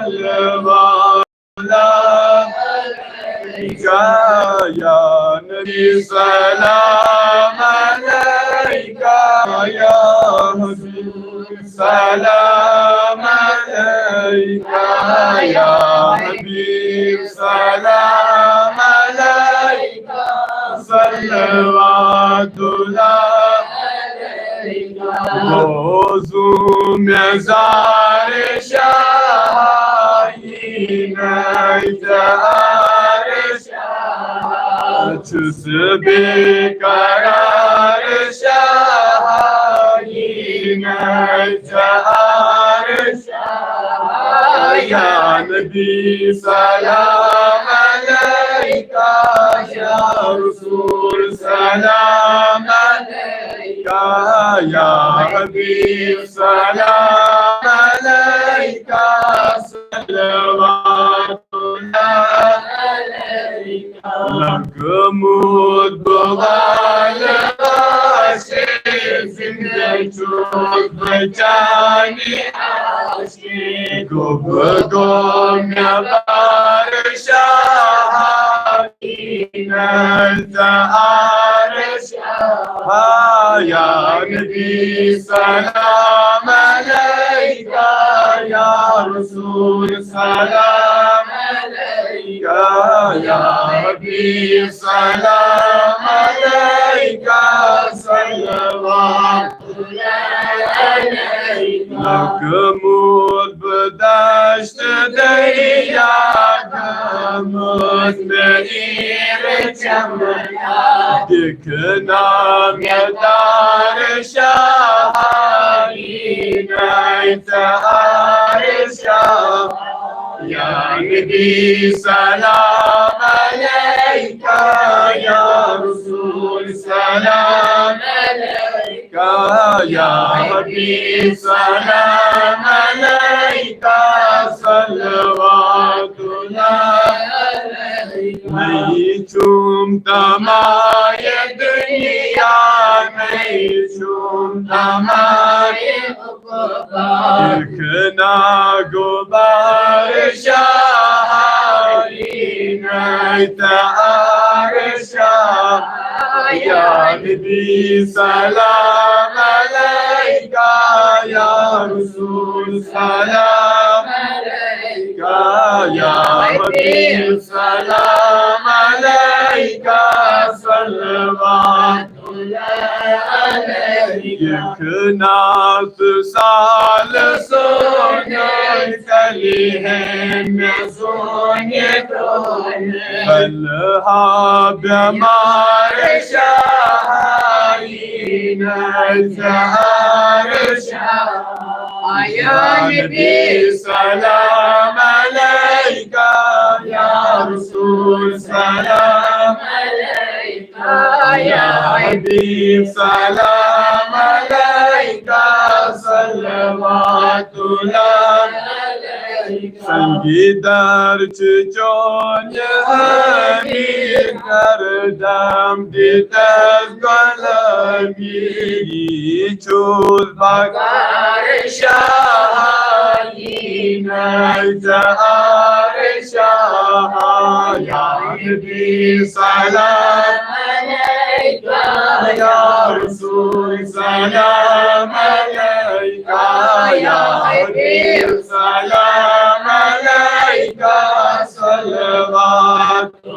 सल्लल्लाहु अलैका या नबी सलाम अलैका या हबीब सलाम अलैका या हबीब सलाम अलैका सल्लल्लाहु अलैका रोज़ू मज़ार शाहीन जार छुस बेकरार शाहीन जार या नबी सलाम अलैका या रसूल सलाम अलैका या हबीब सलाम अलैका सल्लल्लाहु अलैका लकमुद बगाल जिंदगी चूक बचानी गुबगो म्याबार शाहीन जार या नबी सलाम अलैका या रसूल सलाम अलैका या हबीब सलाम अलैका सल्लल्लाहु अलैका लकमुद बदाश्त दरिया गमत मेर चमया दिखना मदार शाहीन जार या नबी सलाम अलैका या रसूल सलाम अलैका या हबीब सलाम अलैका सल्लल्लाहु अलैका नहीं चूमता माए दुनिया नहीं चूमता माए देखना गुबार शाहीन जार या नबी सलाम अलैका या रसूल सलाम अलैका या हबीब सलाम अलैका सल्लल्लाहु अलैका नास साल सोने चली है मैं सोने अल्लाह बीमार शाहीन जार या नबी सलाम अलैका या रसूल सलाम अलैका या हबीब सलाम अलैका सल्लल्लाहु अलैका संगीदार चोन हमीर करदम दितस गलमी चूल बगार शाहीन जार या नबी सलाम अलैका या रसूल सलाम अलैका या हबीब सलाम अलैका सल्लल्लाहु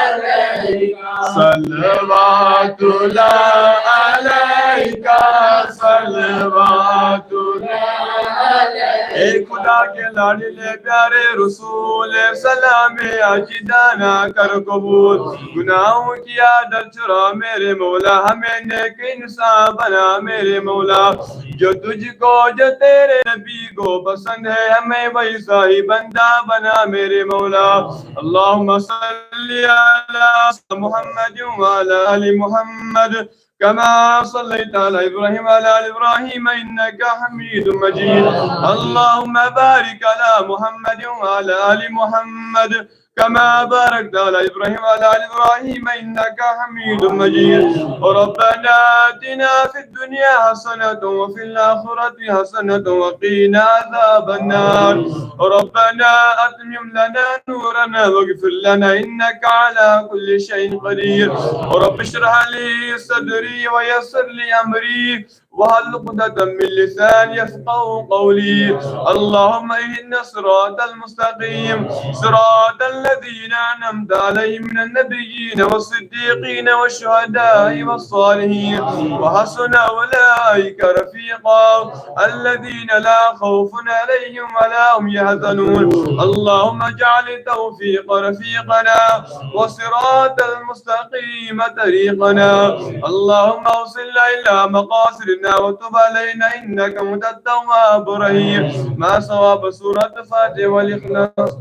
अलैका सल्लल्लाहु अलैका सल्लल्लाहु ए खुदा के लाडले प्यारे रसूल सलाम अजीदाना कर कबूल गुनाहों की आदत चुरा मेरे मौला हमें नेक इंसान बना मेरे मौला जो तुझको जो तेरे नबी को पसंद है हमें वैसा ही बंदा बना मेरे मौला अल्लाहुम्मा सल्ली अला मुहम्मद व अला आलि मुहम्मद कमा सल्लैता अला इब्राहीम व अला आलि इब्राहीम इन्नका हमीदुम मजीद अल्लाहुम्मा बारिक अला मुहम्मद व अला आलि मुहम्मद كما باركت على إبراهيم وعلى آل إبراهيم إنك حميد مجيد. ربنا آتنا في الدنيا حسنة وفي الآخرة حسنة وقنا عذاب النار. ربنا أتمم لنا نورنا واغفر لنا إنك على كل شيء قدير. رب اشرح لي صدري ويسر لي أمري واحلل عقدة من لساني يفقهوا قولي. اللهم اهدنا الصراط المستقيم صراط الذين أنعمت عليهم من النبيين والصديقين والشهداء والصالحين وحسن أولئك رفيقا الذين لا خوف عليهم ولا هم يحزنون. اللهم اجعل التوفيق رفيقنا وصراط المستقيم طريقنا. اللهم اوصلنا إلى مقاصدنا وتب علينا إنك أنت التواب الرحيم. ما صواب سورة الفاتحة والإخلاص.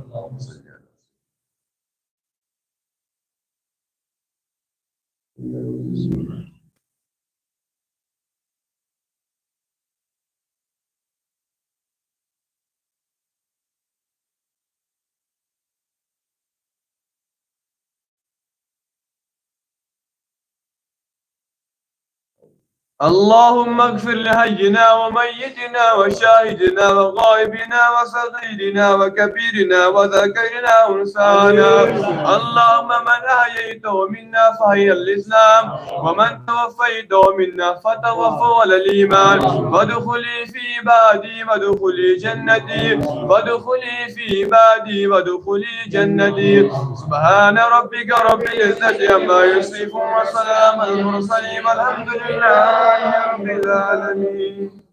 اللهم اغفر لحينا وميتنا وشاهدنا وغائبنا وصغيرنا وكبيرنا وذكرنا وانسانا. اللهم من احييته منا فهي الاسلام ومن توفيته منا فتوفوا على الايمان. وادخلي في عبادي وادخلي جنتي وادخلي في عبادي وادخلي جنتي. سبحان ربك رب العزة عما يصفون وسلام على المرسلين والحمد لله رب العالمين.